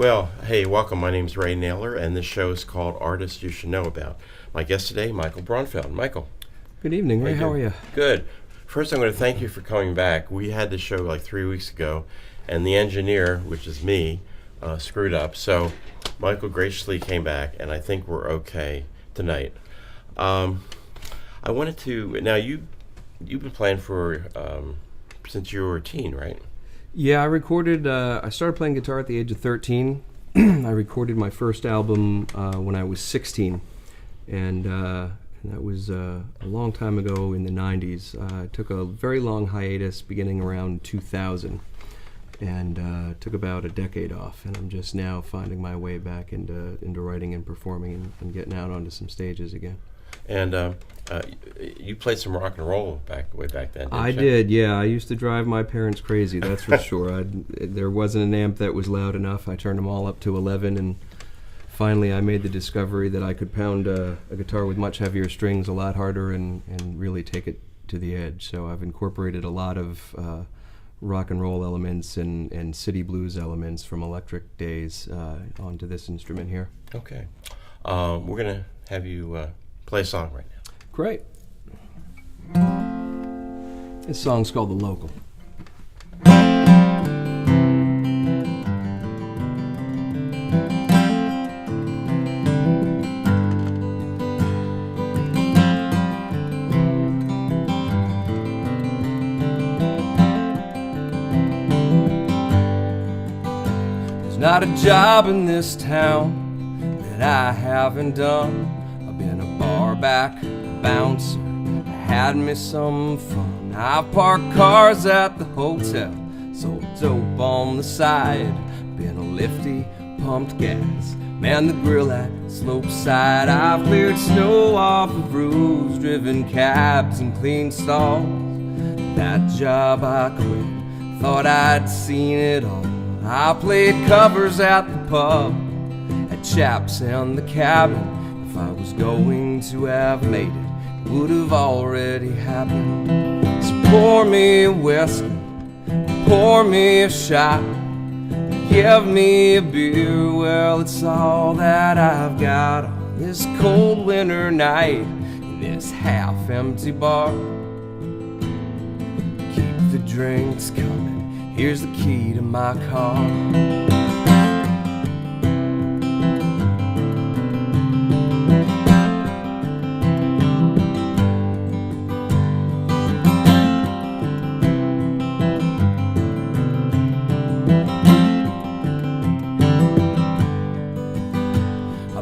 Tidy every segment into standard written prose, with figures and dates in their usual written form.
Well, hey, welcome. My name's Ray Naylor, and this show is called Artists You Should Know About. My guest today, Michael Braunfeld. Michael. Good evening, Ray. How are you? Good. First, I'm going to thank you for coming back. We had this show like 3 weeks ago, and the engineer, which is me, screwed up. So Michael graciously came back, and I think we're okay tonight. I wanted to, now you've been playing for, since you were a teen, right? Yeah, I started playing guitar at the age of 13. I recorded my first album when I was 16, and that was a long time ago in the 90s. I took a very long hiatus beginning around 2000, and took about a decade off, and I'm just now finding my way back into writing and performing and getting out onto some stages again. And you played some rock and roll way back then, didn't I you? did, yeah. I used to drive my parents crazy, that's for sure. There wasn't an amp that was loud enough. I turned them all up to 11, and finally I made the discovery that I could pound a guitar with much heavier strings a lot harder and really take it to the edge. So I've incorporated a lot of rock and roll elements and city blues elements from electric days onto this instrument here. Okay. We're going to have you play a song right now. Great. This song's called The Local. There's not a job in this town that I haven't done. I've been a bar back bouncer, I had me some fun. I've parked cars at the hotel, sold dope on the side, been a lifty, pumped gas, man the grill at Slopeside. I've cleared snow off of roofs, driven cabs and cleaned stalls. That job I quit, thought I'd seen it all. I played covers at the pub, at Chaps and the Cabin. If I was going to have made it, would have already happened. So pour me a whiskey, pour me a shot, give me a beer. Well, it's all that I've got on this cold winter night in this half-empty bar. Keep the drinks coming, here's the key to my car.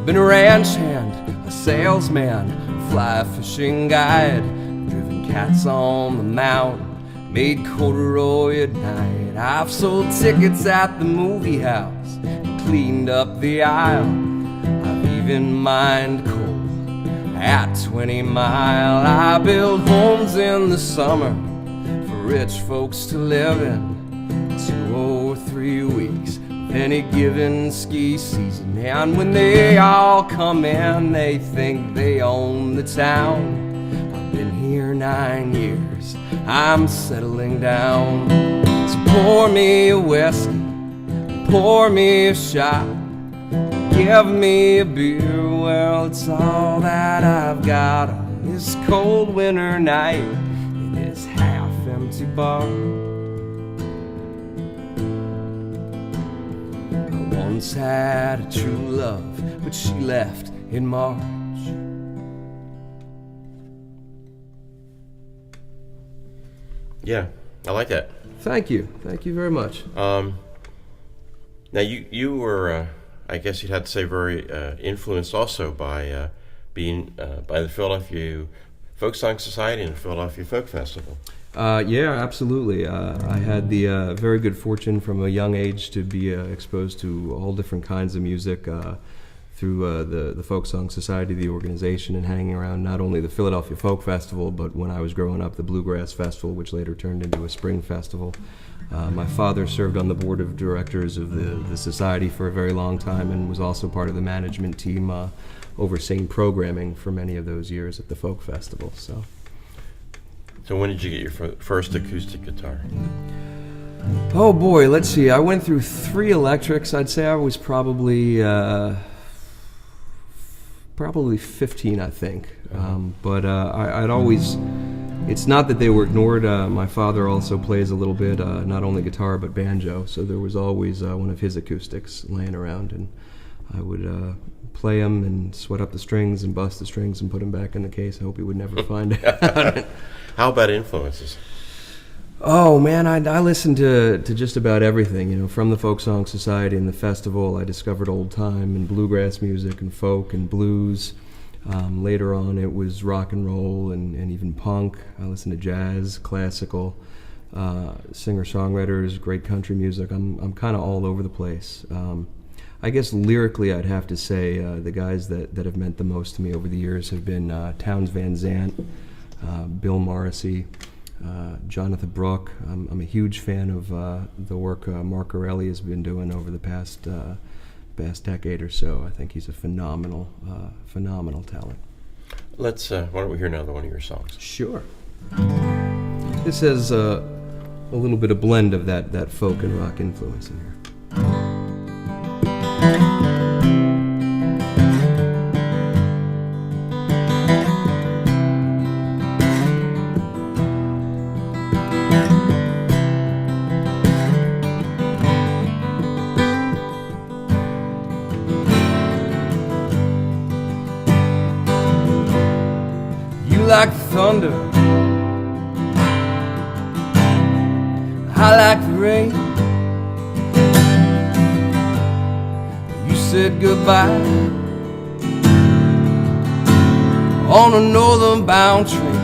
Been a ranch hand, a salesman, a fly fishing guide, driven cats on the mountain, made corduroy at night. I've sold tickets at the movie house and cleaned up the aisle. I've even mined coal at 20 Mile. I build homes in the summer for rich folks to live in, 2 or 3 weeks any given ski season. And when they all come in, they think they own the town. I've been here 9 years, I'm settling down. So pour me a whiskey, pour me a shot, give me a beer. Well, it's all that I've got on this cold winter night in this half-empty bar. Once had a true love, but she left in March. Yeah, I like that. Thank you very much. Now you were, I guess you'd have to say, very influenced also by being by the Philadelphia Folk Song Society and the Philadelphia Folk Festival. Yeah, absolutely. I had the very good fortune from a young age to be exposed to all different kinds of music through the Folk Song Society, the organization, and hanging around not only the Philadelphia Folk Festival, but when I was growing up, the Bluegrass Festival, which later turned into a spring festival. My father served on the board of directors of the society for a very long time and was also part of the management team overseeing programming for many of those years at the Folk Festival. So when did you get your first acoustic guitar? Oh boy, let's see. I went through 3 electrics. I'd say I was probably 15, I think. But I'd always. It's not that they were ignored. My father also plays a little bit, not only guitar but banjo. So there was always one of his acoustics laying around, and I would play them and sweat up the strings and bust the strings and put them back in the case. I hope he would never find it. How about influences? Oh man, I listened to just about everything. You know, from the Folk Song Society and the festival, I discovered old time and bluegrass music and folk and blues. Later on, it was rock and roll and even punk. I listened to jazz, classical, singer-songwriters, great country music. I'm kind of all over the place. I guess lyrically, I'd have to say the guys that have meant the most to me over the years have been Townes Van Zandt, Bill Morrissey, Jonathan Brooke. I'm a huge fan of the work Mark Corelli has been doing over the past decade or so. I think he's a phenomenal talent. Let's. Why don't we hear another one of your songs? Sure. This has a little bit of blend of that folk and rock influence in here. Like thunder, I like the rain. You said goodbye on a northern bound train.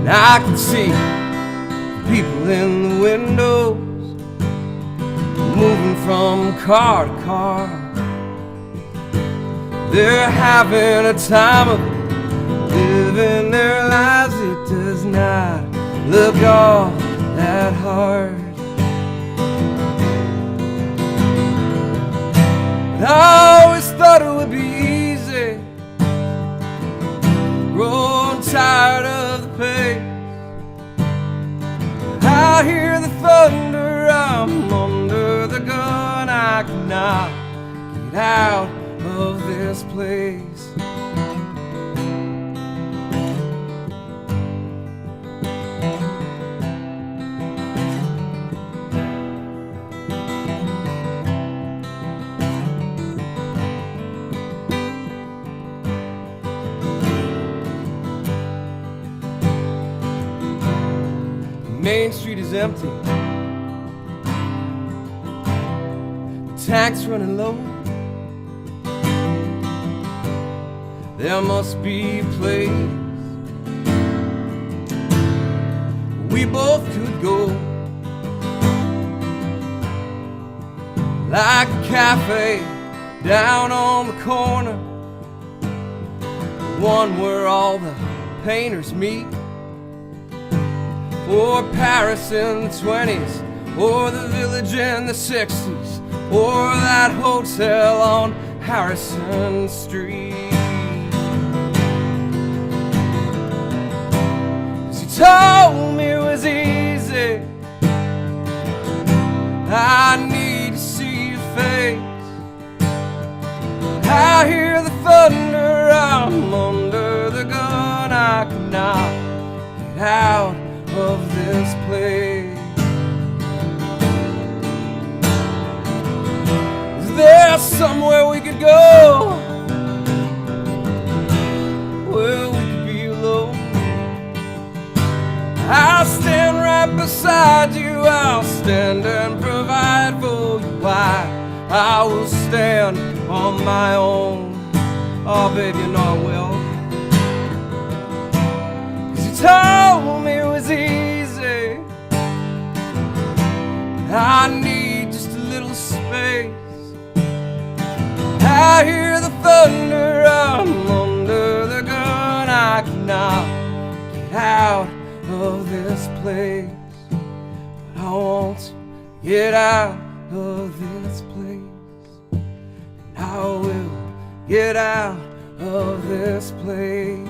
Now I can see people in the windows moving from car to car. They're having a time of it, living their lives. It does not look all that hard. I always thought it would be easy, growing tired of the pace. I hear the thunder, I'm under the gun. I cannot get out of this place. Main Street is empty, the tank's running low. There must be a place we both could go, like a cafe down on the corner, one where all the painters meet. Or Paris in the 20s, or the Village in the 60s, or that hotel on Harrison Street. Told me it was easy. I need to see your face. I hear the thunder, I'm under the gun. I cannot get out of this place. Is there somewhere we could go where we could be alone? I'll stand right beside you, I'll stand and provide for you. Why? I will stand on my own. Oh baby, you know I will. 'Cause you told me it was easy. I need just a little space. I hear the thunder, I'm under the gun. I cannot get out of this place, but I want to get out of this place, and I will get out of this place.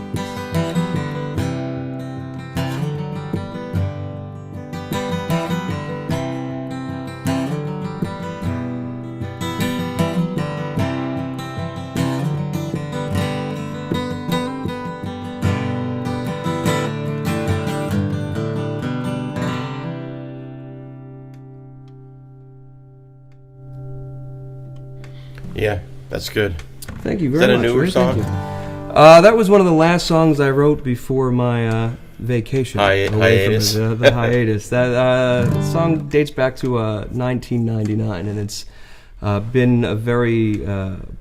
Yeah, that's good. Thank you very Is that much. a newer Ray. song? Thank you. That was one of the last songs I wrote before my vacation away Hiatus. from the hiatus. That song dates back to 1999, and it's been a very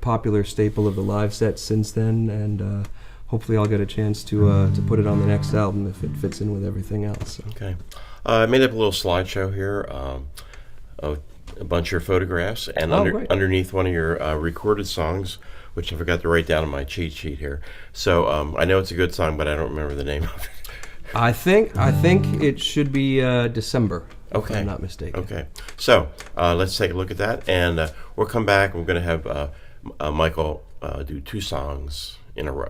popular staple of the live set since then. And hopefully, I'll get a chance to put it on the next album if it fits in with everything else. So. Okay. I made up a little slideshow here of a bunch of your photographs, and Great. underneath one of your recorded songs, which I forgot to write down on my cheat sheet here. So I know it's a good song, but I don't remember the name of it. I think it should be December. Okay. If I'm not mistaken. Okay. So let's take a look at that, and we'll come back. We're going to have Michael do 2 songs in a row.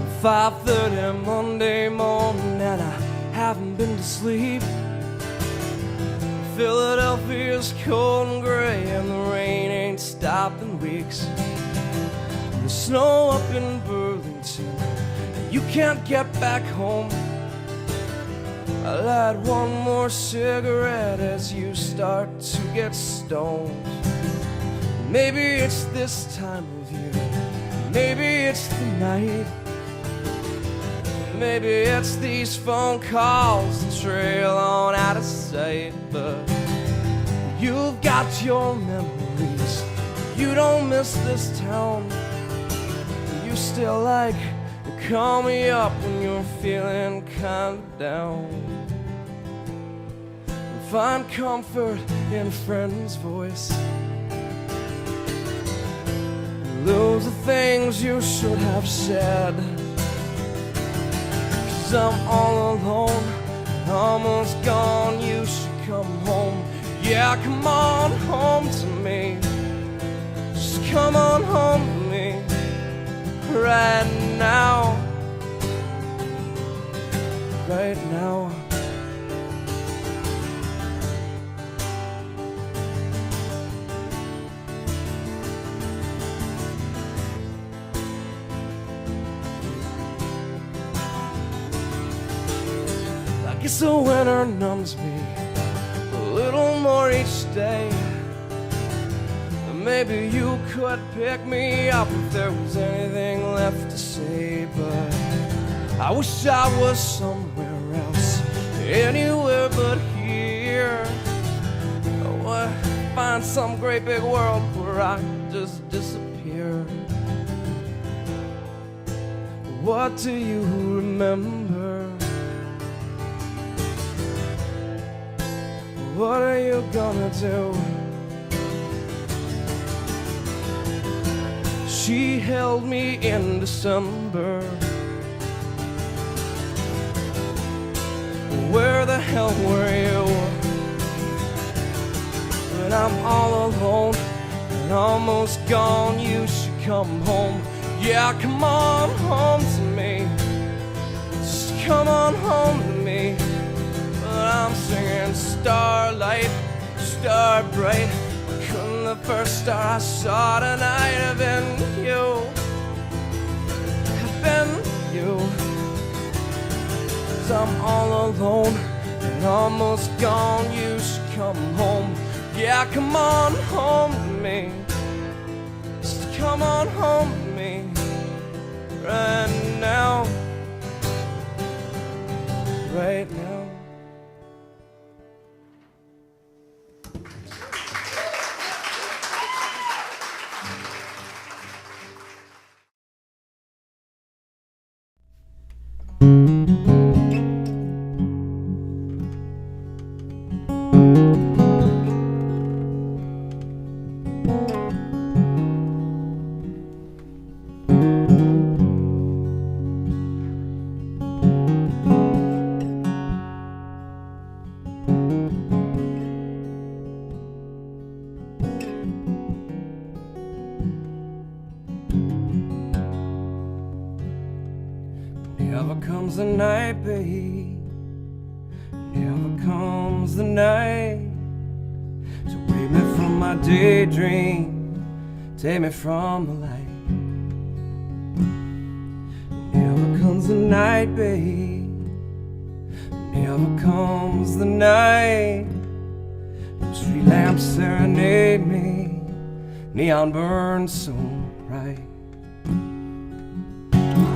It's 5:30 Monday morning and I haven't been to sleep. Philadelphia's cold and gray and the rain ain't stopped in weeks. The snow up in Burlington and you can't get back home. I light one more cigarette as you start to get stoned. Maybe it's this time of year, maybe it's the night, maybe it's these phone calls that trail on out of sight. But you've got your memories, you don't miss this town. You still like to call me up when you're feeling kind of down, and find comfort in a friend's voice. Lose the things you should have said. 'Cause I'm all alone, almost gone, you should come home. Yeah, come on home to me. Just come on home to me right now. Right now. I guess the winter numbs me a little more each day. Maybe you could pick me up if there was anything left to say. But I wish I was somewhere else, anywhere but here. I would find some great big world where I could just disappear. What do you remember? What are you gonna do? She held me in December. Where the hell were you? When I'm all alone and almost gone, you should come home. Yeah, come on home to me. Just come on home to me. But I'm singing starlight, star bright. Couldn't the first star I saw tonight have been you? Have been you? 'Cause I'm all alone and almost gone, you should come home. Yeah, come on home to me. Just come on home to me right now. Right now. Never comes the night, babe. Never comes the night to wake me from my daydream take me from the light. Never comes the night, babe. Never comes the night. The street lamps serenade me, neon burns so bright.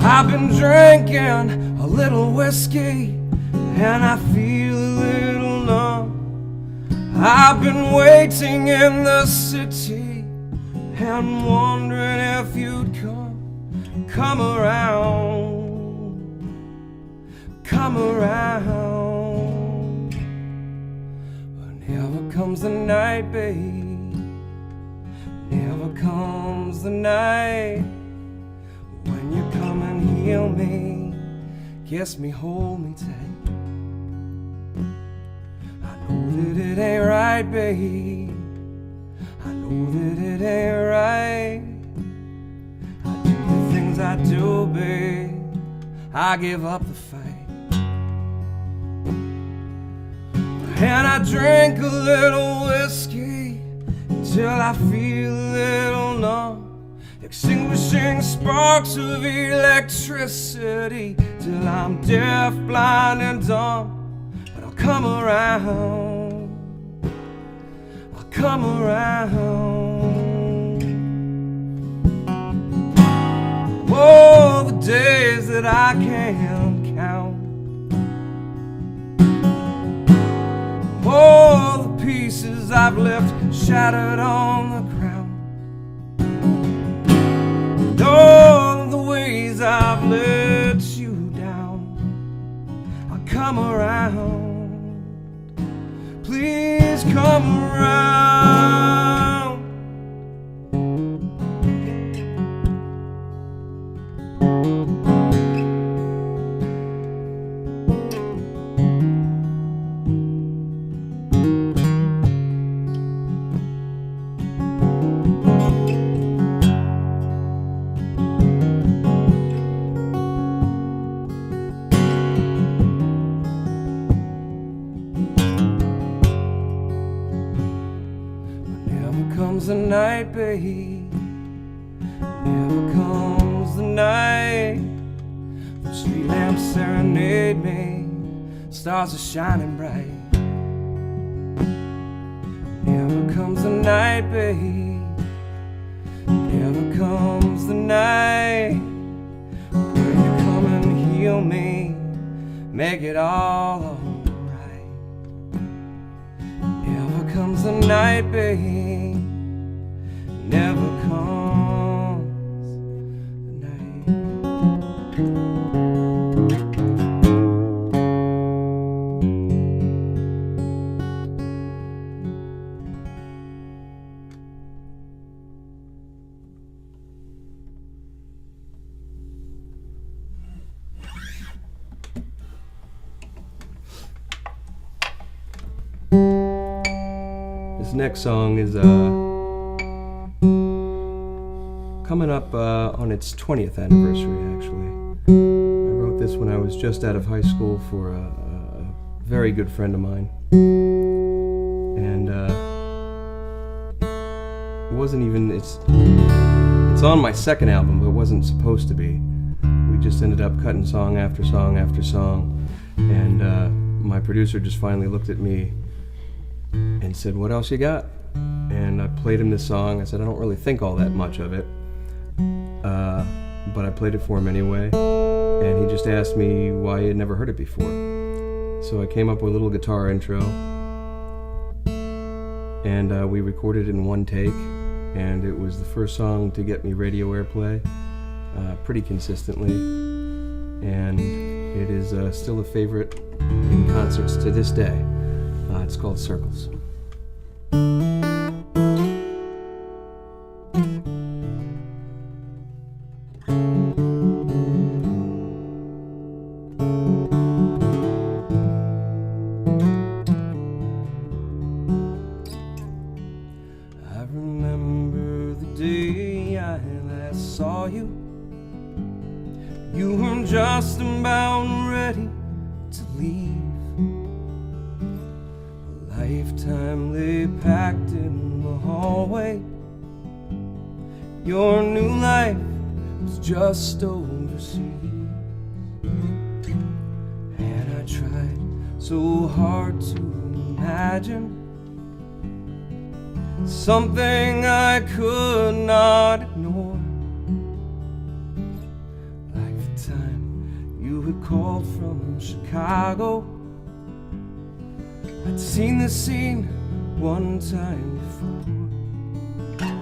I've been drinking a little whiskey and I feel a little numb. I've been waiting in the city and wondering if you'd come around, come around. But never comes the night, babe. Never comes the night when you come and heal me, kiss me, hold me tight. I know that it ain't right, babe. I know that it ain't right. I do the things I do, babe. I give up the fight. And I drink a little whiskey till I feel a little numb, extinguishing sparks of electricity till I'm deaf, blind, and dumb. But I'll come around, I'll come around. Oh, the days that I can't count. Oh, the pieces I've left shattered on the ground. And all the ways I've let you down. I'll come around. Please come around. Comes the night, babe. Never comes the night. The street lamps serenade me, stars are shining bright. Never comes the night, babe. Never comes the night when you come and heal me, make it all alright. Never comes the night, babe. Never comes the night. This next song is coming up on its 20th anniversary, actually. I wrote this when I was just out of high school for a very good friend of mine. And it wasn't even, it's on my second album, but it wasn't supposed to be. We just ended up cutting song after song after song. And my producer just finally looked at me and said, "What else you got?" And I played him this song. I said, "I don't really think all that much of it." But I played it for him anyway, and he just asked me why he had never heard it before. So I came up with a little guitar intro, and we recorded it in one take, and it was the first song to get me radio airplay pretty consistently, and it is still a favorite in concerts to this day. It's called Circles. Saw you, you were just about ready to leave. A lifetime lay packed in the hallway, your new life was just overseas. And I tried so hard to imagine something I could not ignore, like the time you had called from Chicago. I'd seen the scene one time before.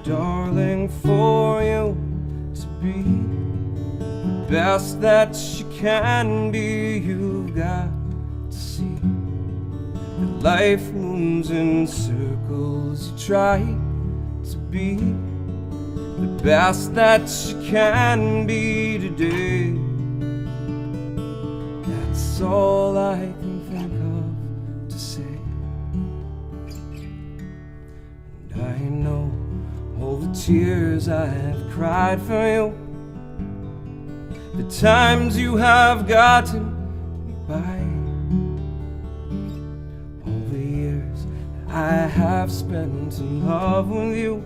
Darling, for you to be the best that you can be, you've got to see that life moves in circles. You try to be the best that you can be today. That's all I can think of to say. And I know all the tears I have cried for you, the times you have gotten me by, all the years I have spent in love with you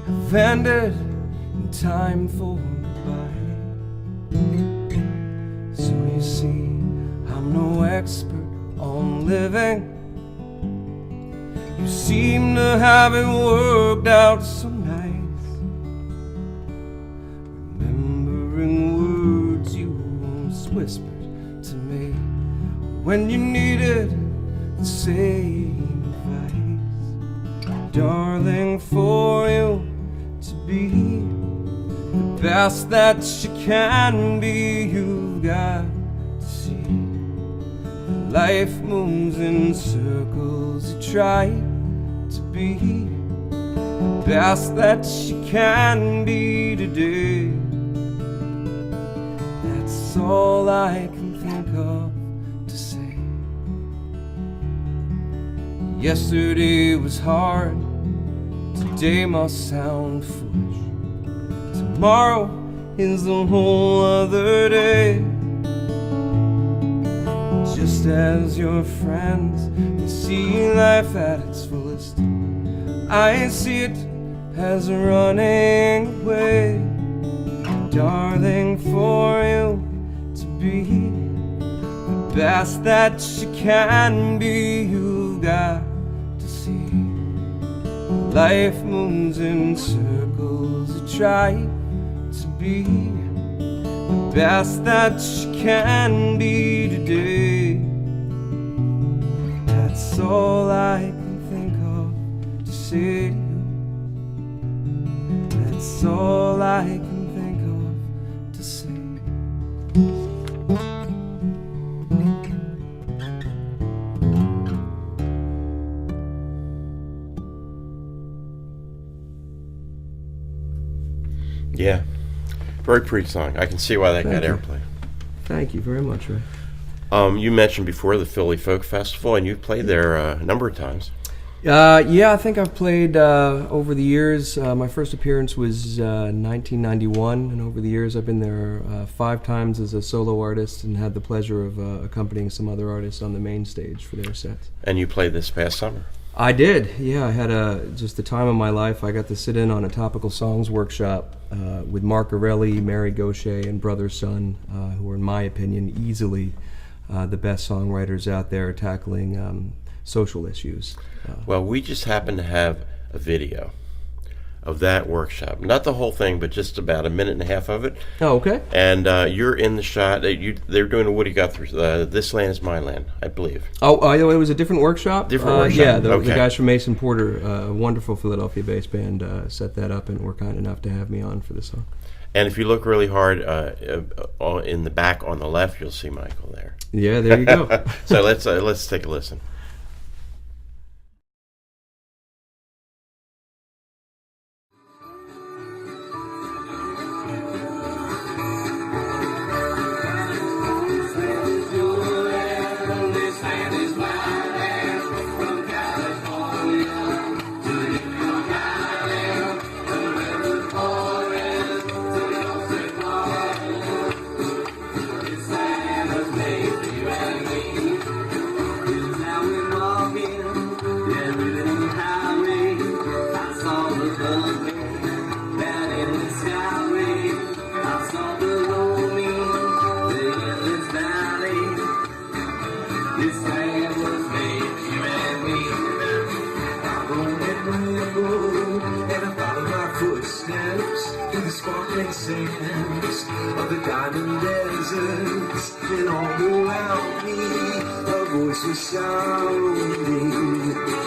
have ended in time for goodbye. So you see, I'm no expert on living. You seem to have it worked out so nice, remembering words you once whispered to me when you needed the same advice. Darling, for you to be the best that you can be, you've got to see that life moves in circles. You try to be the best that you can be today. That's all I can think of to say. Yesterday was hard, today must sound foolish. Tomorrow is a whole other day. Just as your friends can see life at its fullest, I see it as running away. Darling, for you to be the best that you can be, you've got to see life moves in circles. You try to be the best that you can be today. That's all I can think of to say to you. That's all I can think of to say. Yeah, very pretty song. I can see why that Thank got you. airplay. Thank you very much, Ray. You mentioned before the Philly Folk Festival, and you've played there a number of times. Yeah, I think I've played over the years. My first appearance was 1991, and over the years I've been there 5 times as a solo artist and had the pleasure of accompanying some other artists on the main stage for their sets. And you played this past summer. I did, yeah. I had just the time of my life. I got to sit in on a topical songs workshop with Mark Arelli, Mary Gaucher, and Brother Sun, who are, in my opinion, easily the best songwriters out there tackling social issues. Well, we just happen to have a video of that workshop. Not the whole thing, but just about a minute and a half of it. Oh, okay. And you're in the shot. They're doing a Woody Guthrie, This Land Is My Land, I believe. Oh, it was a different workshop? Different workshop? Yeah, the Okay. guys from Mason Porter, a wonderful Philadelphia-based band, set that up and were kind enough to have me on for the song. And if you look really hard in the back on the left, you'll see Michael there. Yeah, there you go. So let's take a listen. red sands of the diamond deserts, and all around me a voice is sounding.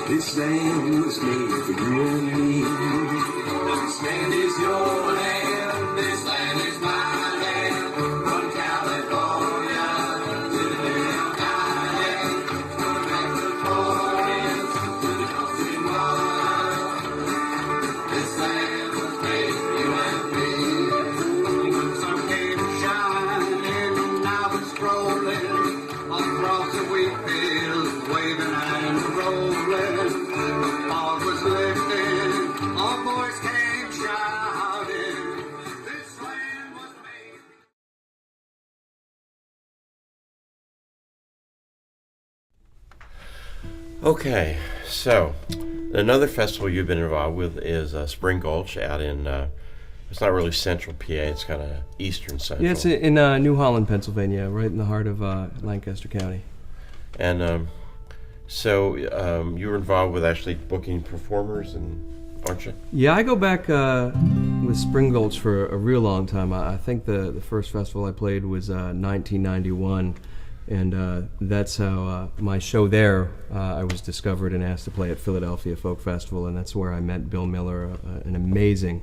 This land was made for you and me. This land is your land, this land is my land. From California to the Big Island, from Metropolis to the coasting line. This land was made for you and me. The sun came shining, and I was strolling across the wheat fields, waving and rolling. The fog was lifting, our voice came shouting. This land was made. Okay, so another festival you've been involved with is Spring Gulch out in, it's not really central PA, it's kind of eastern central. Yeah, it's in New Holland, Pennsylvania, right in the heart of Lancaster County. And so you were involved with actually booking performers, aren't you? Yeah, I go back with Spring Gulch for a real long time. I think the first festival I played was 1991, and that's how my show there, I was discovered and asked to play at Philadelphia Folk Festival, and that's where I met Bill Miller, an amazing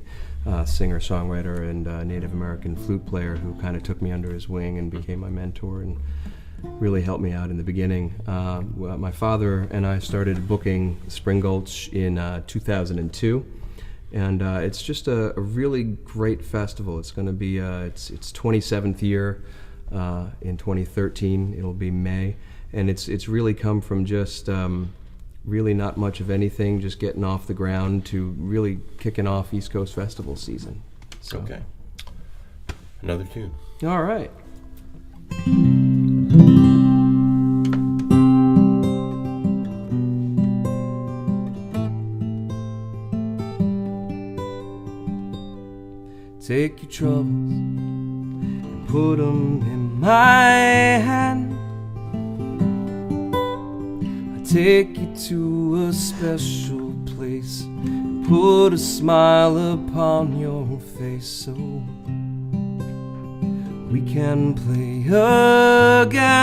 singer-songwriter and Native American flute player who kind of took me under his wing and became my mentor and really helped me out in the beginning. My father and I started booking Spring Gulch in 2002, and it's just a really great festival. It's going to be its 27th year in 2013. It'll be May, and it's really come from just really not much of anything, just getting off the ground to really kicking off East Coast Festival season. So. Okay. Another tune. All right. Take your troubles and put them in my hand. I take you to a special place and put a smile upon your face so we can play again.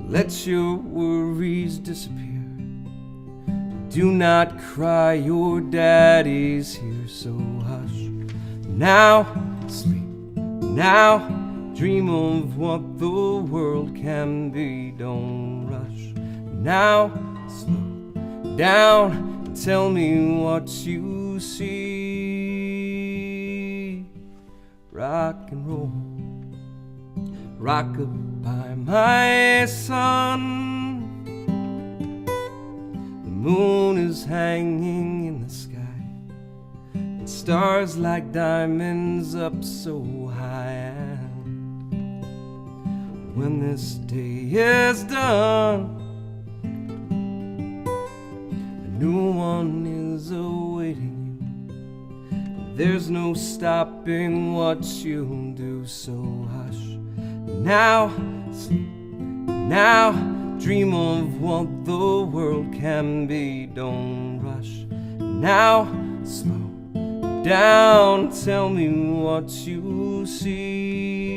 Let your worries disappear. Do not cry, your daddy's here, so hush. Now, sleep. Now, dream of what the world can be. Don't rush. Now, slow down. Tell me what you see. Rock and roll. Rock-a-bye, my son. The moon is hanging in the sky, and stars like diamonds up so high. And when this day is done, a new one is awaiting you. There's no stopping what you do, so hush. Now, sleep. Now, dream of what the world can be. Don't rush. Now, slow down. Tell me what you see.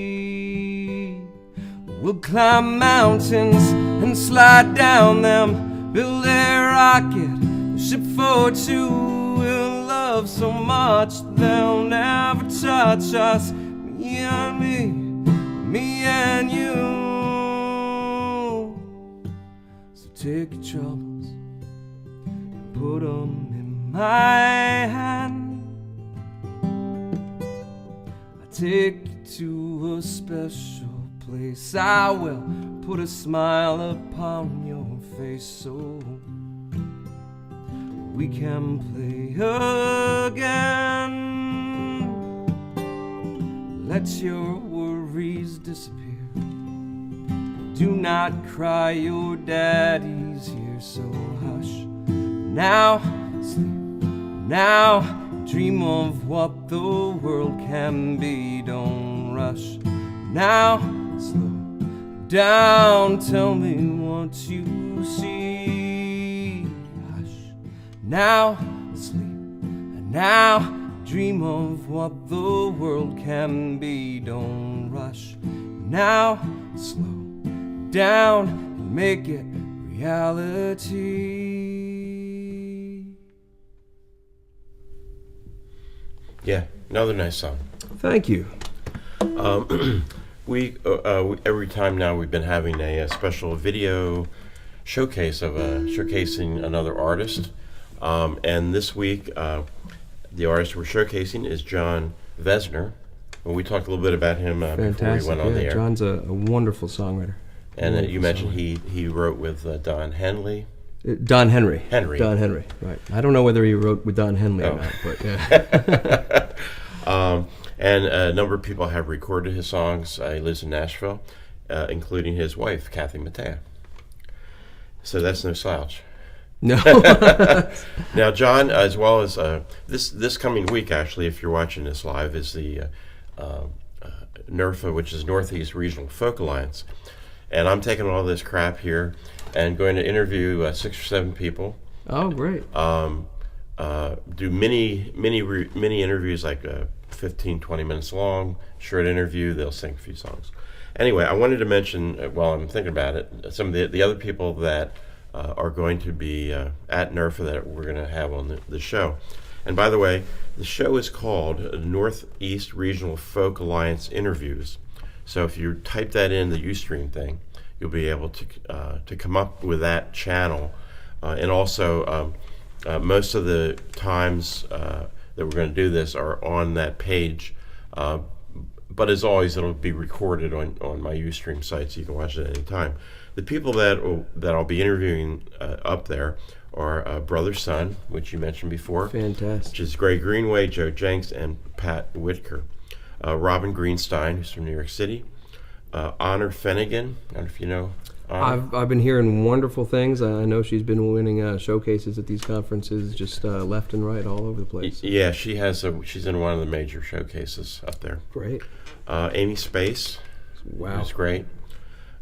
We'll climb mountains and slide down them. Build a rocket, a ship for two. We'll love so much they'll never touch us. Me and me and you. Take your troubles and put them in my hand. I take you to a special place. I will put a smile upon your face so we can play again. Let your worries disappear. Do not cry, your daddy's here, so hush. Now, sleep. Now, dream of what the world can be. Don't rush. Now, slow down. Tell me what you see. Hush. Now, sleep. Now, dream of what the world can be. Don't rush now, slow down and make it reality. Yeah, another nice song. Thank you. We every time now we've been having a special video showcase of showcasing another artist, and this week the artist we're showcasing is John Vesner. And we talked a little bit about him before we went on the air. John's a wonderful songwriter. And you mentioned he wrote with Don Henley. Don Henry. Don Henry, right. I don't know whether he wrote with Don Henley or not, but yeah. And a number of people have recorded his songs. He lives in Nashville, including his wife, Kathy Mattea. So that's no slouch. No. Now, John, as well as this coming week, actually, if you're watching this live, is the NERFA, which is Northeast Regional Folk Alliance. And I'm taking all this crap here and going to interview 6 or 7 people. Oh, great. Do many interviews, like 15, 20 minutes long, short interview. They'll sing a few songs. Anyway, I wanted to mention, while I'm thinking about it, some of the other people that are going to be at NERFA that we're going to have on the show. And by the way, the show is called Northeast Regional Folk Alliance Interviews. So if you type that in the Ustream thing, you'll be able to come up with that channel. And also, most of the times that we're going to do this are on that page. But as always, it'll be recorded on my Ustream site, so you can watch it at any time. The people that I'll be interviewing up there are Brother Son, which you mentioned before. Fantastic. Which is Gray Greenway, Joe Jenks, and Pat Whitaker. Robin Greenstein, who's from New York City. Honor Finnegan, I don't know if you know Honor. I've been hearing wonderful things. I know she's been winning showcases at these conferences, just left and right, all over the place. Yeah, she's in one of the major showcases up there. Great. Amy Space, wow, who's great.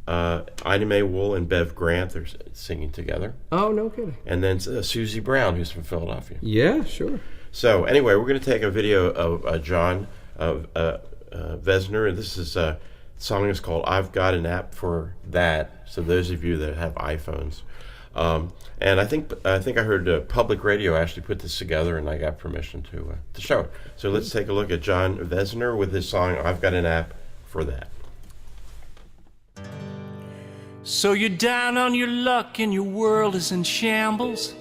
Ida Mae Wool and Bev Grant, they're singing together. Oh, no kidding. And then Susie Brown, who's from Philadelphia. Yeah, sure. So anyway, we're going to take a video of John Vesner, and this is the song is called "I've Got an App for That." So those of you that have iPhones, and I think I heard Public Radio actually put this together, and I got permission to show it. So let's take a look at John Vesner with his song "I've Got an App for That." So you're down on your luck and your world is in shambles.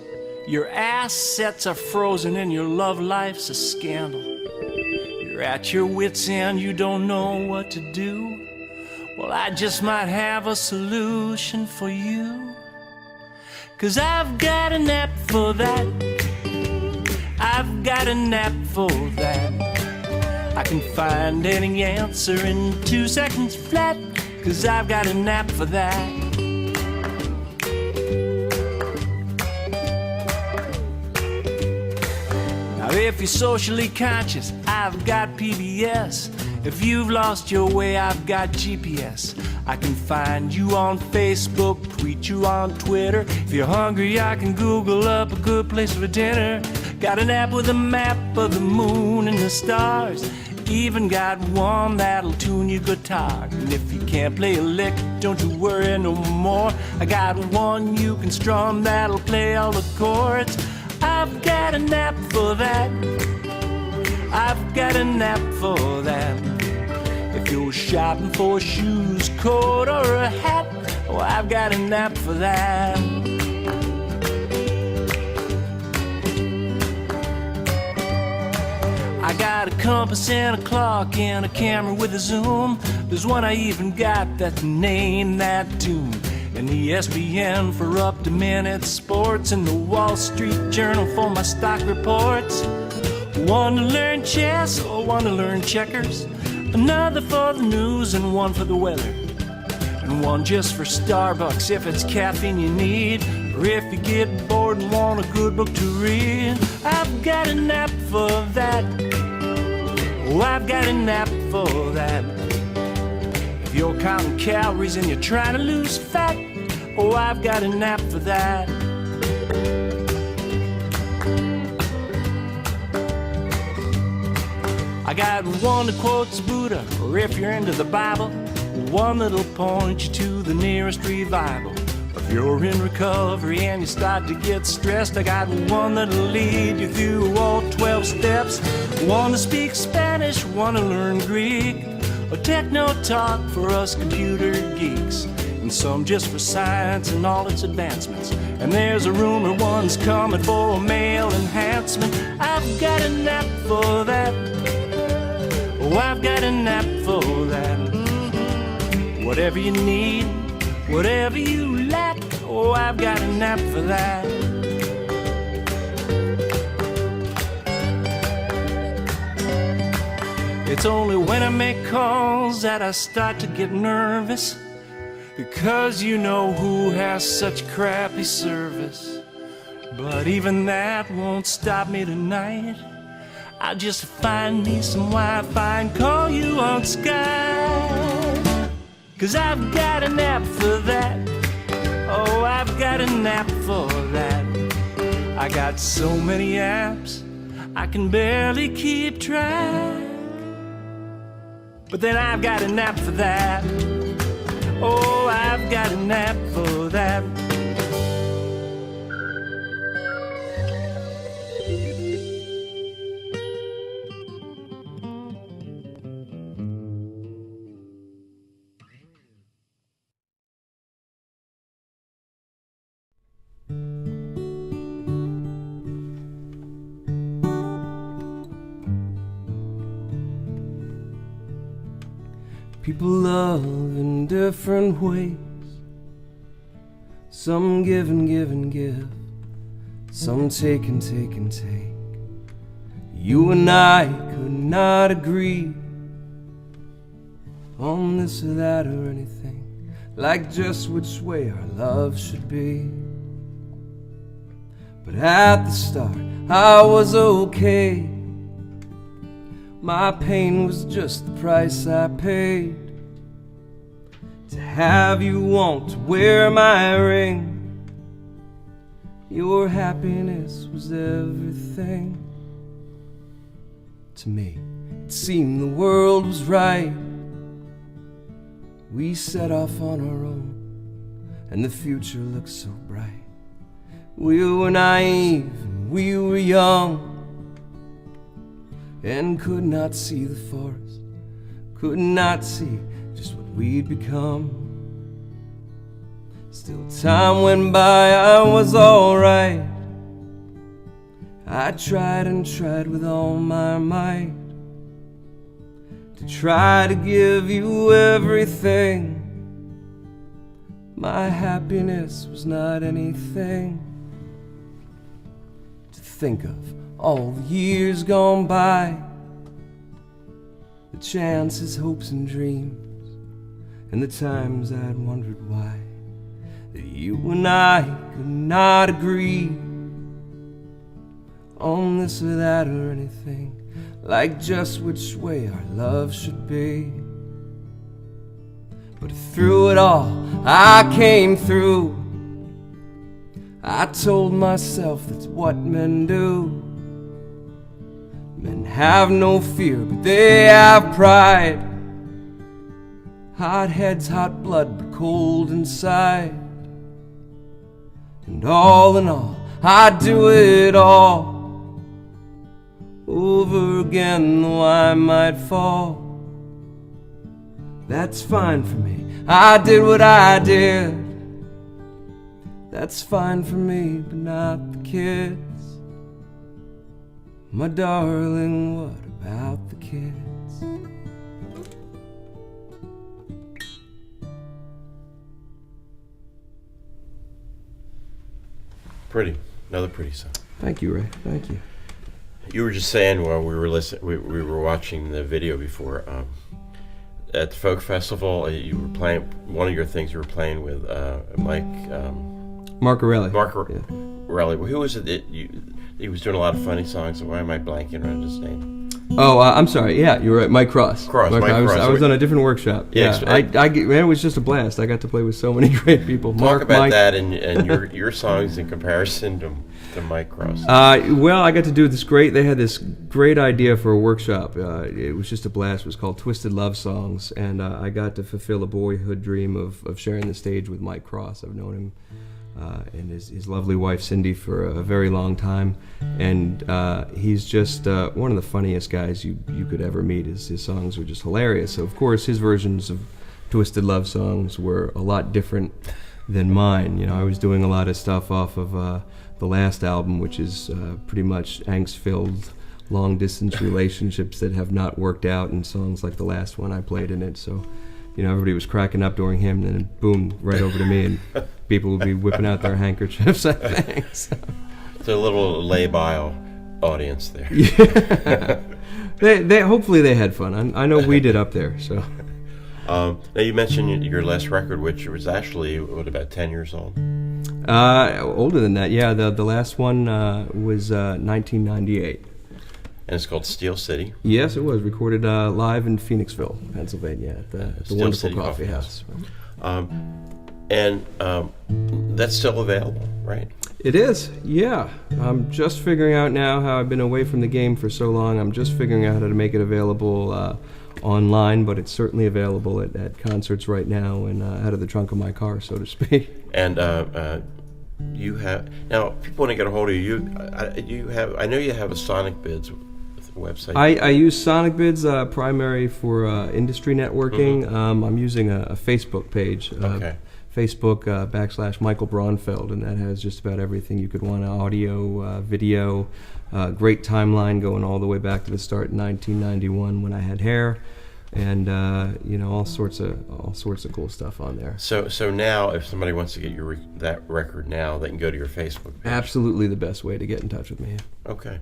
Your assets are frozen and your love life's a scandal. You're at your wit's end, you don't know what to do. Well, I just might have a solution for you. 'Cause I've got an app for that. I've got an app for that. I can find any answer in 2 seconds flat. 'Cause I've got an app for that. Now if you're socially conscious, I've got PBS. If you've lost your way, I've got GPS. I can find you on Facebook, tweet you on Twitter. If you're hungry, I can Google up a good place for dinner. Got an app with a map of the moon and the stars. Even got one that'll tune your guitar. And if you can't play a lick, don't you worry no more. I got one you can strum that'll play all the chords. I've got an app for that. I've got an app for that. If you're shopping for shoes, coat, or a hat, oh, I've got an app for that. I got a compass and a clock and a camera with a zoom. There's one I even got that's named that tune. And ESPN for up-to-minute sports, and the Wall Street Journal for my stock reports. One to learn chess, or one to learn checkers. Another for the news and one for the weather. And one just for Starbucks if it's caffeine you need, or if you get bored and want a good book to read. I've got an app for that. Oh, I've got an app for that. If you're counting calories and you're trying to lose fat, oh, I've got an app for that. I got one that quotes Buddha, or if you're into the Bible, one that'll point you to the nearest revival. If you're in recovery and you start to get stressed, I got one that'll lead you through all 12 steps. One to speak Spanish, one to learn Greek, a techno talk for us computer geeks, and some just for science and all its advancements. And there's a rumor one's coming for a male enhancement. I've got a nap for that. Oh, I've got a nap for that. Whatever you need, whatever you lack, oh, I've got a nap for that. It's only when I make calls that I start to get nervous, because you know who has such crappy service. But even that won't stop me tonight. I'll just find me some Wi-Fi and call you on Skype, 'cause I've got an app for that. Oh, I've got an app for that. I got so many apps, I can barely keep track. But then I've got an app for that. Oh, I've got an app for that. People love in different ways. Some give and give and give. Some take and take and take. You and I could not agree on this or that or anything, like just which way our love should be. But at the start I was okay. My pain was just the price I paid to have you want to wear my ring. Your happiness was everything to me. It seemed the world was right. We set off on our own, and the future looked so bright. We were naive, and we were young, and could not see the forest, could not see just what we'd become. Still time went by, I was alright. I tried and tried with all my might to try to give you everything. My happiness was not anything to think of. All the years gone by, the chances, hopes and dreams, and the times I'd wondered why that you and I could not agree on this or that or anything, like just which way our love should be. But through it all, I came through. I told myself that's what men do. Men have no fear, but they have pride. Hot heads, hot blood, but cold inside. And all in all, I'd do it all over again, though I might fall. That's fine for me, I did what I did. That's fine for me, but not the kids. My darling, what about the kids? Pretty. Another pretty song. Thank you, Ray. Thank you. You were just saying while we were we were watching the video before, at the folk festival, you were playing, one of your things you were playing with Mike... Mark Orelli. Orelli. Who was it that he was doing a lot of funny songs? Why am I blanking on his name? Oh, I'm sorry. Yeah, you're right. Mike Cross. Mike Cross. I was on a different workshop. Yeah, man, it was just a blast. I got to play with so many great people. Talk about Mike. That and your songs in comparison to Mike Cross. Well, I got to do this great. They had this great idea for a workshop. It was just a blast. It was called Twisted Love Songs, and I got to fulfill a boyhood dream of sharing the stage with Mike Cross. I've known him and his lovely wife Cindy for a very long time, and he's just one of the funniest guys you could ever meet. His songs were just hilarious. So of course his versions of Twisted Love Songs were a lot different than mine. You know, I was doing a lot of stuff off of the last album, which is pretty much angst-filled long-distance relationships that have not worked out, and songs like the last one I played in it. So, you know, everybody was cracking up during him, and then boom, right over to me, and people would be whipping out their handkerchiefs, I think. So. It's a little lay-by audience there. Yeah. they hopefully they had fun. I know we did up there. So. Now you mentioned your last record, which was actually about 10 years old. Older than that, yeah. The last one was 1998. And it's called Steel City. Yes, it was recorded live in Phoenixville, Pennsylvania, at the wonderful City coffee house. And that's still available, right? It is, yeah. I'm just figuring out now how I've been away from the game for so long. I'm just figuring out how to make it available online, but it's certainly available at concerts right now and out of the trunk of my car, so to speak. And you have now. If people want to get a hold of you, I know you have a Sonic Bids website. I use Sonic Bids primary for industry networking. Mm-hmm. I'm using a Facebook page. Okay. Facebook / Michael Braunfeld, and that has just about everything you could want: audio, video, great timeline going all the way back to the start in 1991 when I had hair, and you know, all sorts of cool stuff on there. So now, if somebody wants to get that record now, they can go to your Facebook page. Absolutely, the best way to get in touch with me. Okay,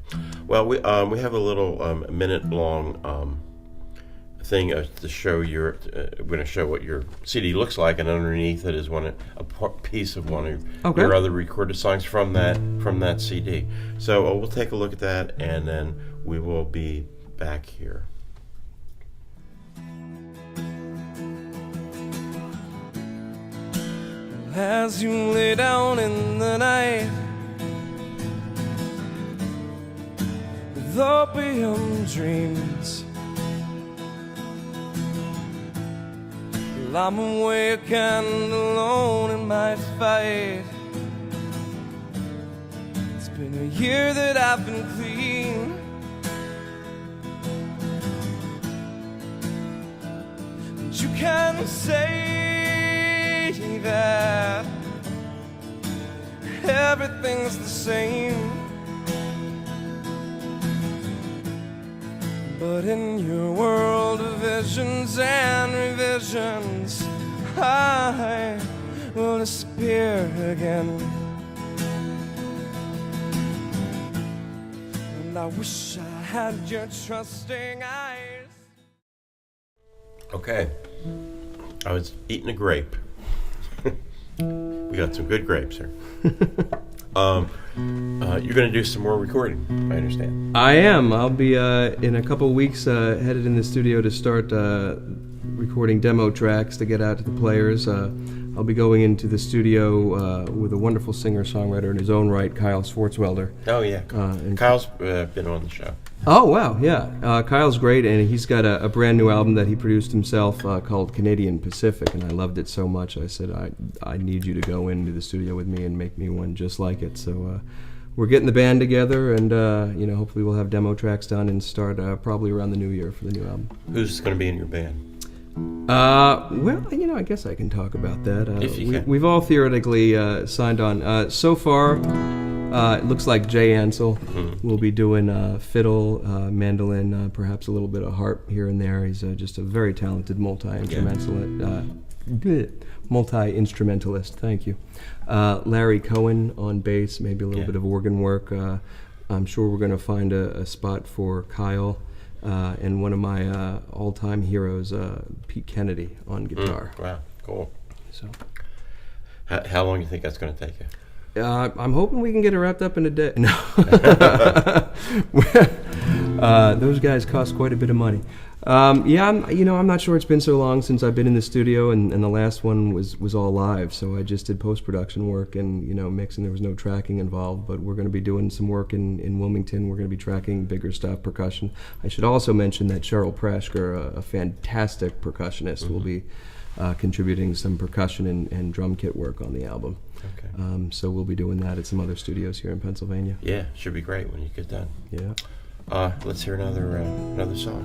well, we have a little minute-long thing to show we're going to show what your CD looks like, and underneath it is a piece of one of your other recorded songs from that CD. So we'll take a look at that, and then we will be back here. As you lay down in the night with opium dreams, well, I'm awake and alone in my fight. It's been a year that I've been clean, and you can say that everything's the same, but in your world of visions and revisions, I will disappear again. And I wish I had your trusting eyes. Okay, I was eating a grape. We got some good grapes here. You're going to do some more recording, I understand. I am. I'll be in a couple weeks headed in the studio to start recording demo tracks to get out to the players. I'll be going into the studio with a wonderful singer-songwriter in his own right, Kyle Swartzwelder. Oh, yeah. Kyle's been on the show. Oh, wow, yeah. Kyle's great, and he's got a brand new album that he produced himself called Canadian Pacific, and I loved it so much I said, I need you to go into the studio with me and make me one just like it. So we're getting the band together, and you know, hopefully we'll have demo tracks done and start probably around the new year for the new album. Who's going to be in your band? Well, you know, I guess I can talk about that. If you can. We've all theoretically signed on. So far, it looks like Jay Ansel will be doing fiddle, mandolin, perhaps a little bit of harp here and there. He's just a very talented multi-instrumentalist. Thank you. Larry Cohen on bass, maybe a little bit of organ work. I'm sure we're going to find a spot for Kyle. And one of my all-time heroes, Pete Kennedy, on guitar. Wow, cool. So, how long do you think that's going to take you? I'm hoping we can get it wrapped up in a day. No. Those guys cost quite a bit of money. Yeah, I'm not sure. It's been so long since I've been in the studio, and the last one was all live. So I just did post-production work and mixing. There was no tracking involved, but we're going to be doing some work in Wilmington. We're going to be tracking bigger stuff, percussion. I should also mention that Cheryl Prashker, a fantastic percussionist, will be contributing some percussion and drum kit work on the album. Okay. So we'll be doing that at some other studios here in Pennsylvania. Yeah, should be great when you get done. Yeah. Let's hear another song.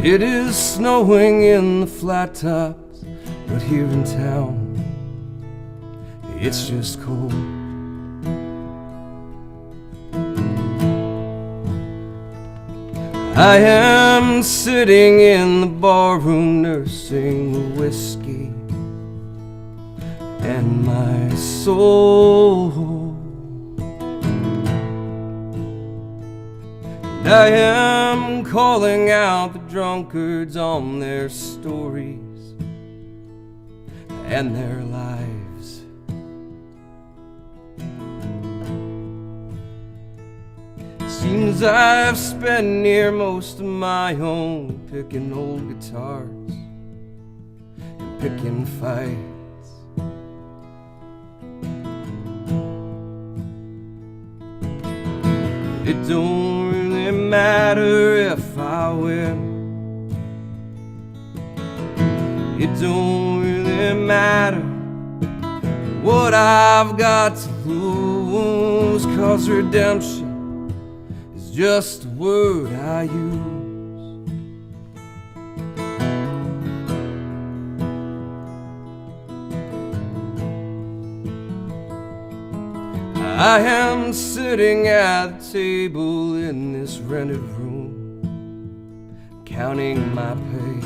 It is snowing in the flat tops, but here in town, it's just cold. I am sitting in the barroom nursing the whiskey and my soul. And I am calling out the drunkards on their stories and their lives. Seems I've spent near most of my own picking old guitars and picking fights. It don't really matter if I win. It don't really matter what I've got to lose, 'cause redemption is just a word I use. I am sitting at the table in this rented room, counting my pay.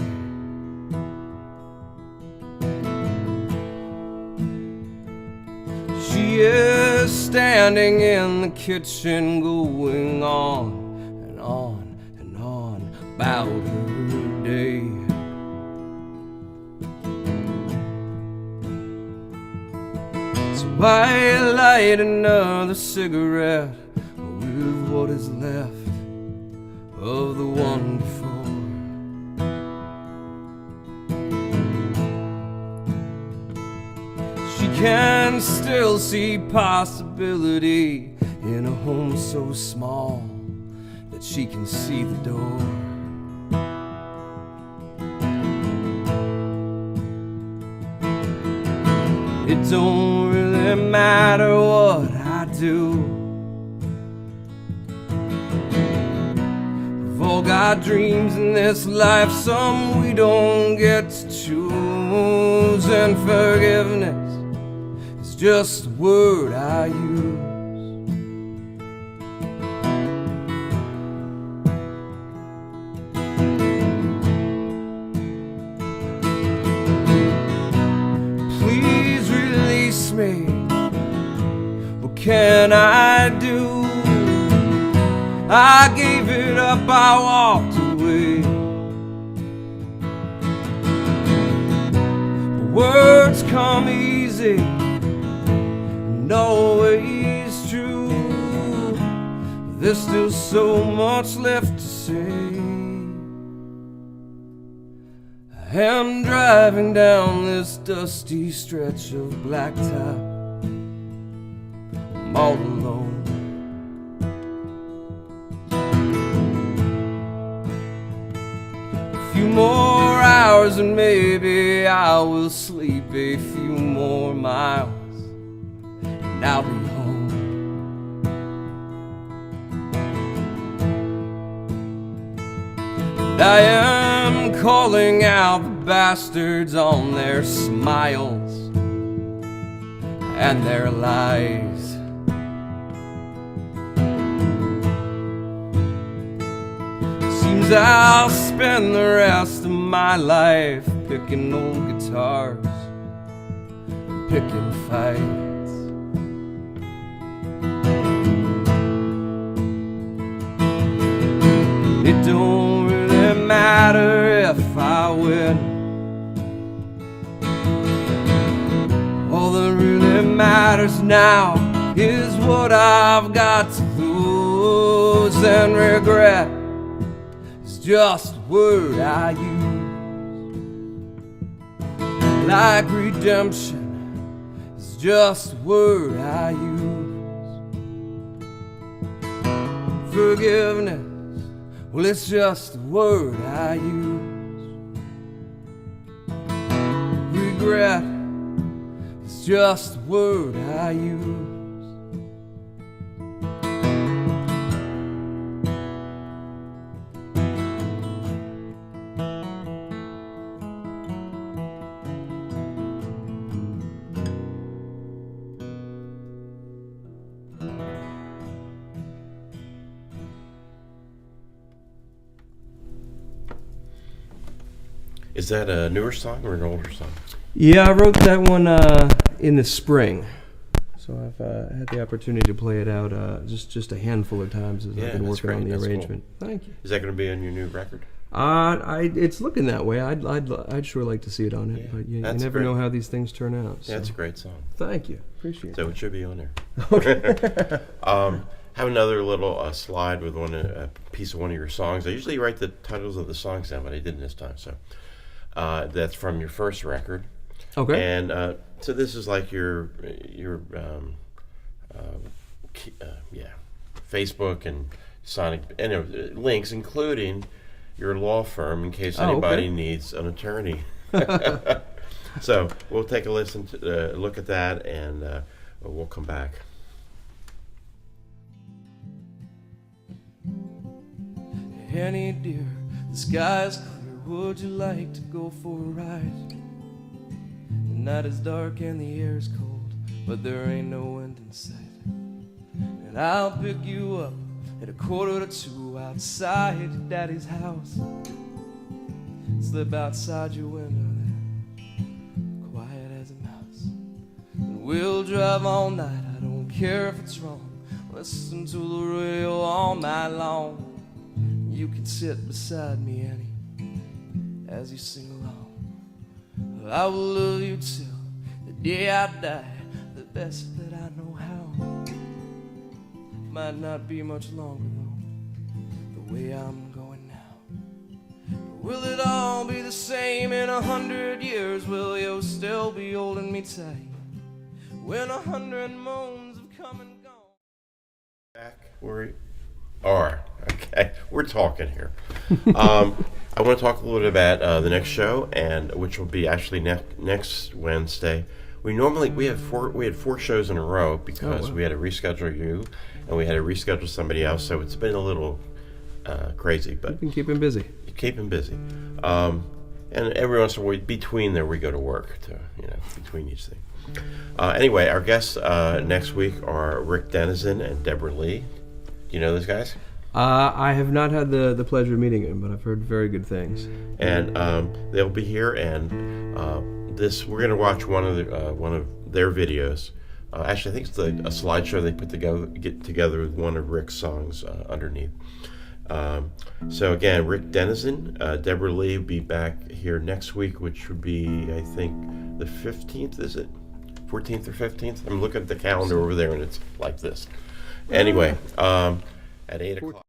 She is standing in the kitchen, going on and on and on about her day. So I light another cigarette with what is left of the one before. She can still see possibility in a home so small that she can see the door. It don't really matter what I do. We've all got dreams in this life, some we don't get to choose, and forgiveness is just a word I use. Please release me. What can I do? I gave it up, I walked away. Words come easy, and always true. There's still so much left to say. I am driving down this dusty stretch of blacktop. I'm all alone. A few more hours and maybe I will sleep a few more miles, and I'll be home. And I am calling out the bastards on their smiles and their lies. Seems I'll spend the rest of my life picking old guitars, picking fights. It don't now is what I've got to lose, and regret is just a word I use. Like redemption is just a word I use. Forgiveness, well, it's just a word I use. Regret is just a word I use. Is that a newer song or an older song? Yeah, I wrote that one in the spring, so I've had the opportunity to play it out just a handful of times as I've been working on the arrangement. Cool. Thank you. Is that going to be on your new record? It's looking that way. I'd sure like to see it on it, but you never know how these things turn out. So. Yeah, it's a great song. Thank you. Appreciate it. So it should be on there. Okay. Have another little slide with a piece of one of your songs. I usually write the titles of the songs down, but I didn't this time. So that's from your first record. Okay. And so this is like your Facebook and Sonic links, including your law firm, in case anybody needs an attorney. So we'll take a listen to look at that, and we'll come back. Annie dear, the sky's clear. Would you like to go for a ride? The night is dark and the air is cold, but there ain't no end in sight. And I'll pick you up at 1:45 outside your daddy's house. Slip outside your window there, quiet as a mouse. And we'll drive all night, I don't care if it's wrong. Listen to the radio all night long. You can sit beside me, Annie, as you sing along. I will love you till the day I die, the best that I know how. Might not be much longer though, the way I'm going now. Will it all be the same in 100 years? Will you still be holding me tight when 100 moons have come and gone? Back where you are. Okay, we're talking here. I want to talk a little bit about the next show, and which will be actually next Wednesday. We had 4 shows in a row because we had to reschedule you, and we had to reschedule somebody else. So it's been a little crazy, but you've been keeping busy. Keeping busy, and every once in a while between there we go to work between each thing. Anyway, our guests next week are Rick Denizen and Deborah Lee. Do you know those guys? I have not had the pleasure of meeting him, but I've heard very good things. And they'll be here, and we're going to watch one of their videos. Actually, I think it's a slideshow they get together with one of Rick's songs underneath. So again, Rick Denizen, Deborah Lee will be back here next week, which would be, I think, the 15th, is it? 14th or 15th? I'm looking at the calendar over there, and it's like this. Anyway, at 8 o'clock.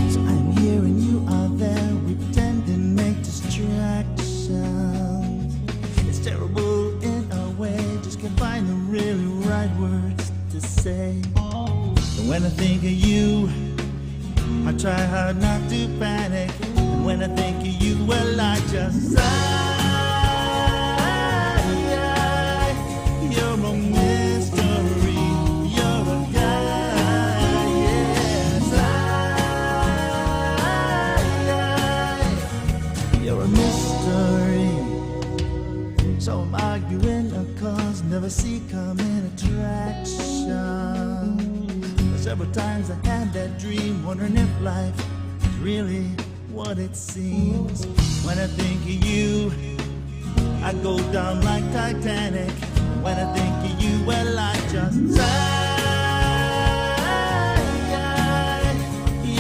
So I'm here and you are there. We pretend and make distractions. It's terrible in a way. Just can't find the really right words to say. And when I think of you, I try hard not to panic. And when I think of you, well, I just sigh. You're a mystery. You're a guy. Yes, you're a mystery. So I'm arguing a cause, never see coming attraction. Several times I had that dream, wondering if life is really what it seems. When I think of you, I go down like Titanic. When I think of you, well, I just sigh.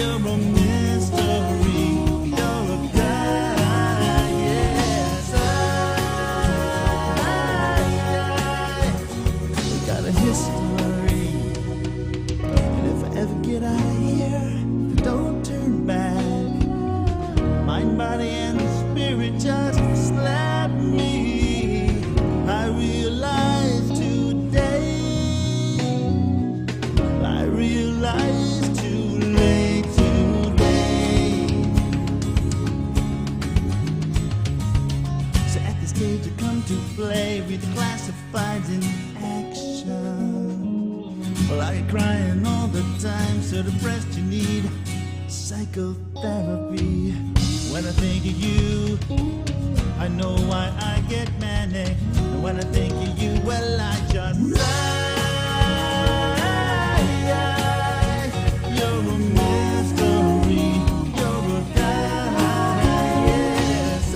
You're a mystery. You're a guy. Yes, we got a history. And if I ever get out of here, don't turn back. Mind, body, and spirit just slap me. I realize today. I realize too late today. So at this stage I come to play with the classifieds in action. Well, I get crying all the time, so depressed you need psychotherapy. When I think of you, I know why I get manic. And when I think of you, well, I just sigh. You're a mystery. You're a guy. Yes,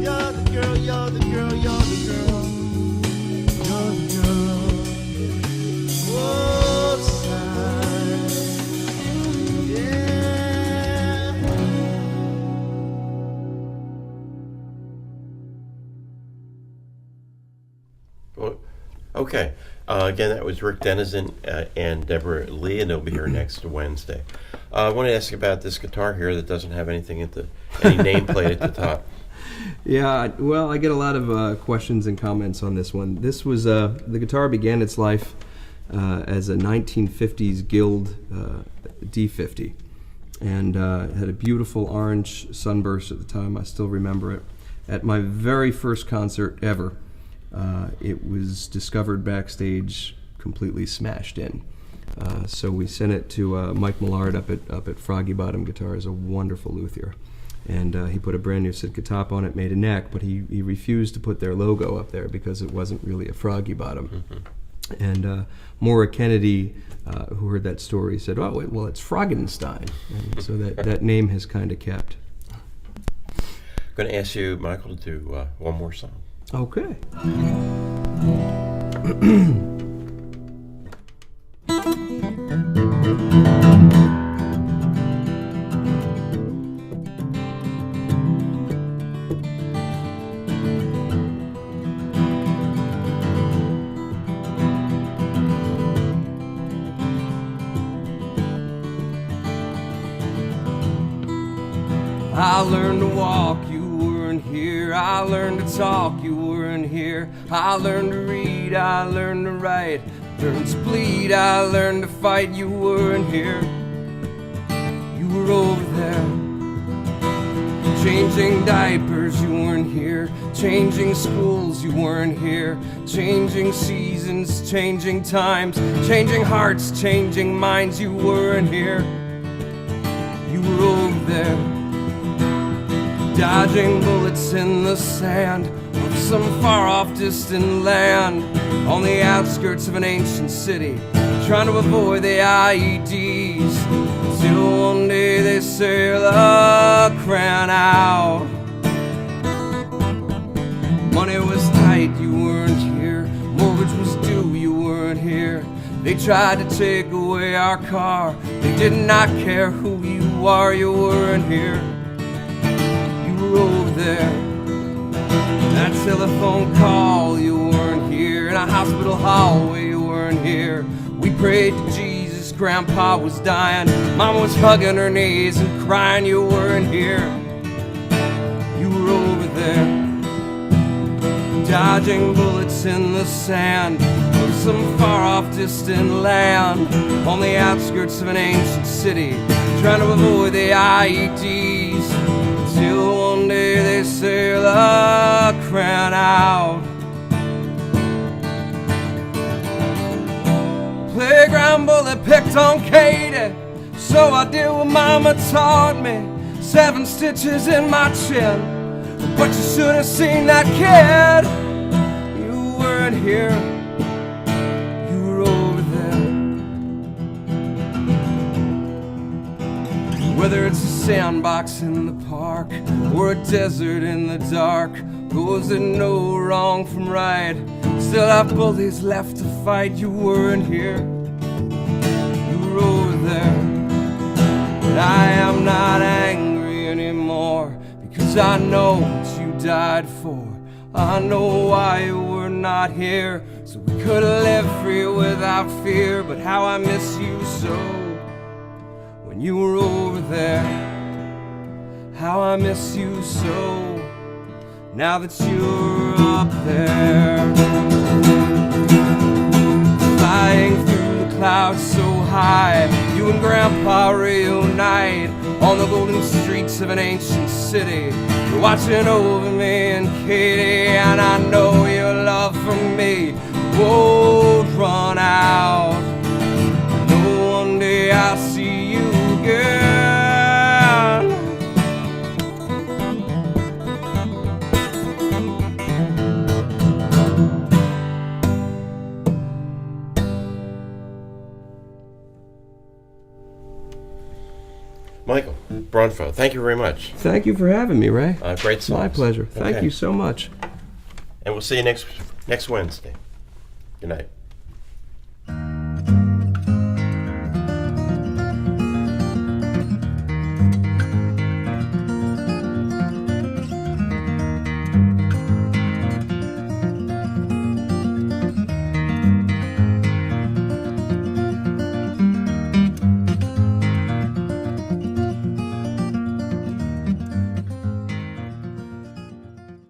You're the girl, you're the girl, you're the girl. You're the girl. Oh, sigh. Yeah. Well, okay. Again, that was Rick Denizen and Deborah Lee, and they'll be here next Wednesday. I want to ask you about this guitar here that doesn't have anything at any nameplate at the top. Yeah, well, I get a lot of questions and comments on this one. This was the guitar began its life as a 1950s Guild D50, and had a beautiful orange sunburst at the time. I still remember it. At my very first concert ever, it was discovered backstage, completely smashed in. So we sent it to Mike Millard up at Froggy Bottom Guitars, a wonderful luthier. And he put a brand new Sitka top on it, made a neck, but he refused to put their logo up there because it wasn't really a Froggy Bottom. Mm-hmm. And Maura Kennedy, who heard that story, said, "Oh, well, it's Froggenstein." And so that name has kind of kept. I'm going to ask you, Michael, to do one more song. Okay. I learned to walk, you weren't here. I learned to talk, you weren't here. I learned to read, I learned to write. Learned to bleed, I learned to fight, you weren't here. You were over there. Changing diapers, you weren't here. Changing schools, you weren't here. Changing seasons, changing times. Changing hearts, changing minds, you weren't here. You were over there. Dodging bullets in the sand of some far-off distant land, on the outskirts of an ancient city, trying to avoid the IEDs, till one day they sail a crown out. Money was tight, you weren't here. Mortgage was due, you weren't here. They tried to take away our car. They did not care who you are, you weren't here. Over there, that telephone call, you weren't here. In a hospital hallway, you weren't here. We prayed to Jesus, Grandpa was dying. Mama was hugging her knees and crying, you weren't here. You were over there, dodging bullets in the sand of some far-off distant land, on the outskirts of an ancient city, trying to avoid the IEDs, till one day they sail a crown out. Playground bully picked on Katie, so I did what Mama taught me. 7 stitches in my chin, But you should have seen that kid. You weren't here, you were over there. Whether it's a sandbox in the park or a desert in the dark, those that know wrong from right still have bullies left to fight. You weren't here, you were over there. But I am not angry anymore, because I know what you died for. I know why you were not here, so we could live free without fear. But how I miss you so when you were over there. How I miss you so now that you're up there. Flying through the clouds so high, you and Grandpa reunite on the golden streets of an ancient city. You're watching over me and Katie, and I know your love for me won't run out. I know one day I'll see you again. Michael Brunfo, thank you very much. Thank you for having me, Ray. Great songs. My pleasure. Thank Okay. you so much. And we'll see you next Wednesday. Good night.